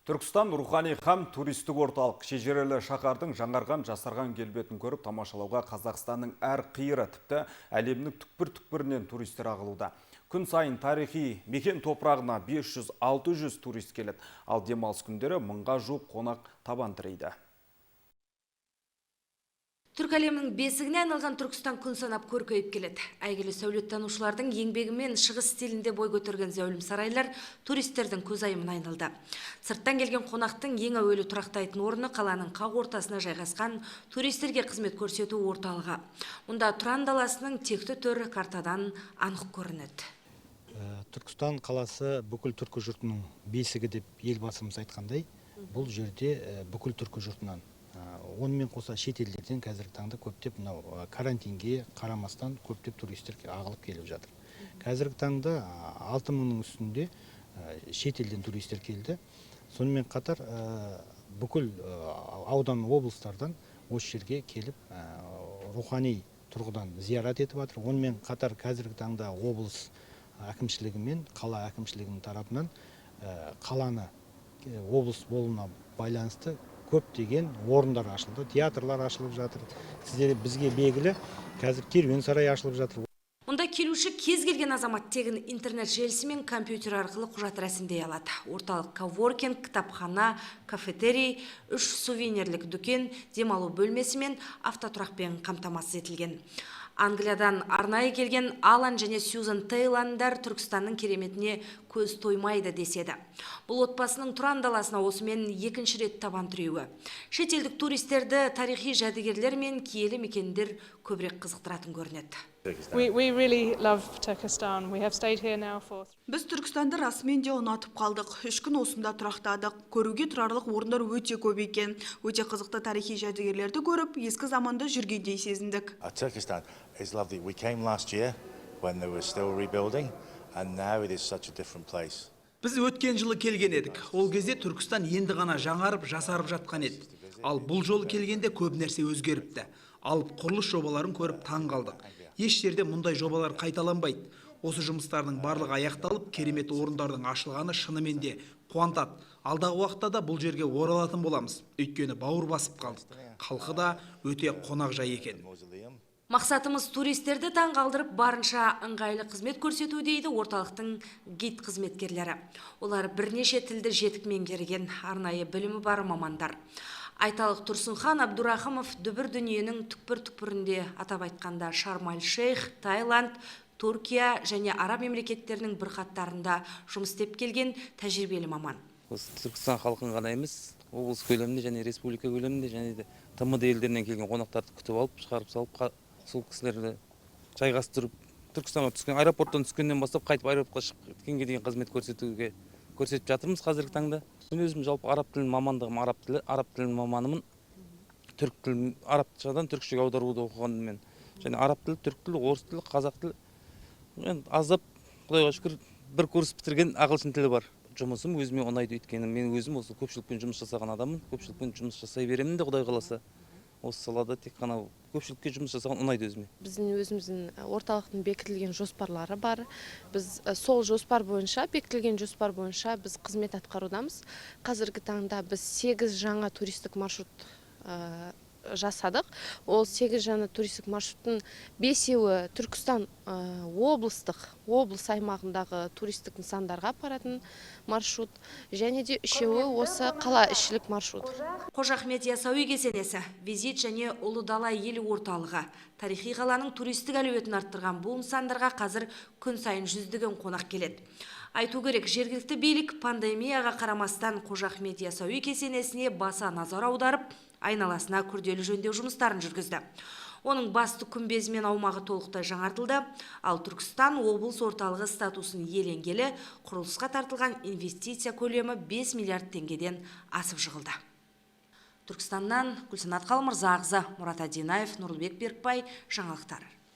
Түркістан рухани һәм туристік орталық. Шежірелі шаһардың жаңарған жасарған келбетін көріп тамашалауға Қазақстанның әр қиыры, тіпті әлемнің түкпір-түкпірінен туристер ағылуда. Күн сайын тарихи мекен топырағына 500-600 турист келеді. Ал демалыс күндері 1000-ға жуық қонақ табан тірейді. Түрк әлемінің бесігіне айналған Түркістан күн санап көркейіп келеді. Әйгілі сәулеттанушылардың еңбегімен шығыс стилінде бой көтерген зәулім сарайлар туристердің көзайымына айналды. Сырттан келген қонақтың ең әуелі тұрақтайтын орны қаланың қақ ортасына жайғасқан туристерге қызмет көрсету орталығы. Мұнда Тұран даласының текті түрі картадан анық көрінеді. Түркістан қаласы бүкіл түркі жұртының бесігі деп елбасымыз айтқандай, бұл жерде бүкіл түркі жұртынан онымен қоса шетелдерден қазіргі таңда көптеп карантинге қарамастан көптеп туристер ағылып келіп жатыр. Қазіргі таңда 6000-ның үстінде шетелден туристер келді. Сонымен қатар бүкіл аудан облыстардан осы жерге келіп рухани тұрғыдан зиярат етіп жатыр. Онымен қатар қазіргі таңда облыс әкімшілігі мен қала әкімшілігінің тарапынан қаланы облыс болуына байланысты көптеген орындар ашылды, театрлар ашылып жатыр. Сіздер бізге белгілі, қазір керуен сарай ашылып жатыр. Мұнда келуші кез келген азамат тегін интернет желісі мен компьютер арқылы құжат рәсімдей алады. Орталық коворкинг, кітапхана, кафетерий, 3 сувенирлік дүкен, демалу бөлмесі мен автотұрақпен қамтамасыз етілген. Англиядан арнайы келген Алан және Сьюзан Тейландар Түркістанның кереметіне көз тоймайды деседі. Бұл отбасының Тұран даласына осымен екінші рет табан тіреуі. Шетелдік туристерді тарихи жәдігерлер мен киелі мекендер көбірек қызықтыратын көрінеді. Біз Түркістанды расымен де ұнатып қалдық. 3 күн осында тұрақтадық. Көруге тұрарлық орындар өте көп екен. Өте қызықты тарихи жәдігерлерді көріп, ескі заманда жүргендей сезіндік. Turkestan is lovely. We came last year when they were still rebuilding, and now it is such a different place. Біз өткен жылы келген едік. Ол кезде Түркістан енді ғана жаңарып, жасарып жатқан еді. Ал бұл жолы келгенде көп нәрсе өзгеріпті. Алып құрылыс жобаларын көріп таң қалдық. Еш жерде мұндай жобалар қайталанбайды. Осы жұмыстардың барлығы аяқталып, керемет орындардың ашылғаны шынымен де қуантады. Алдағы уақытта да бұл жерге оралатын боламыз. Өйткені бауыр басып қалдық. Халқы да өте қонақ жай екен. Мақсатымыз туристерді таң қалдырып, барынша ыңғайлы қызмет көрсету дейді орталықтың гид қызметкерлері. Олар бірнеше тілді жетік меңгерген, арнайы білімі бар мамандар. Айталық Тұрсынхан Абдурахымов дүбір дүниенің түкпір-түкпірінде, атап айтқанда Шарм-аль-Шейх, Таиланд, Түркия және араб мемлекеттерінің бірқаттарында жұмыс істеп келген тәжірибелі маман. Түркістан халқын ғана емес, облыс көлемінде және республика көлемінде және де ТМД елдерінен келген қонақтарды күтіп алып, шығарып салып, сол кісілерді жайғастырып, Түркістанға түскен, аэропорттан түскеннен бастап қайтып аэропортқа шығып кеткенге дейін қызмет көрсетіп жатырмыз қазіргі таңда. Мен өзім жалпы араб тілін мамандығым, араб тілін маманымын. Түрк тілін, арабшадан түркшеге аударуды оқығанмен. Және араб тілі, түрк тілі, орыс тілі, қазақ тілі. Аздап, Құдайға шүкір, бір курс бітірген ағылшын тілі бар. Жұмысым өзіме ұнайды өйткені мен өзім осы көпшілікпен жұмыс жасаған адаммын. Көпшілікпен жұмыс жасай беремін де, Құдай қаласа. Осы салада тек қана көпшілікке жұмыс жасаған ұнайды өзіме. Біздің өзіміздің орталықтың бекітілген жоспарлары бар. Біз сол жоспар бойынша, бекітілген жоспар бойынша біз қызмет атқарудамыз. Қазіргі таңда біз 8 жаңа туристік маршрут жасадық. Ол 8 жаңа туристік маршруттың 5-еуі Түркістан облыс аймағындағы туристік нысандарға апаратын маршрут, және де 3-еуі осы қала ішілік маршрут. Қожа Ахмет Яссауи кесенесі, визит және Ұлы дала елі орталығы. Тарихи қаланың туристік әлеуетін арттырған бұл нысандарға қазір күн сайын жүздеген қонақ келеді. Айту керек, жергілікті билік пандемияға қарамастан Қожа Ахмет Яссауи кесенесіне баса назар аударып, айналасына күрделі жөндеу жұмыстарын жүргізді. Оның басты күмбезі мен аумағы толықтай жаңартылды, ал Түркістан облыс орталығы статусын иеленгелі құрылысқа тартылған инвестиция көлемі 5 миллиард теңгеден асып жығылды. Түркістаннан Гүлсанат Қалмырза, Мұрат Адинаев, Нұрлыбек Берікбай, жаңалықтар.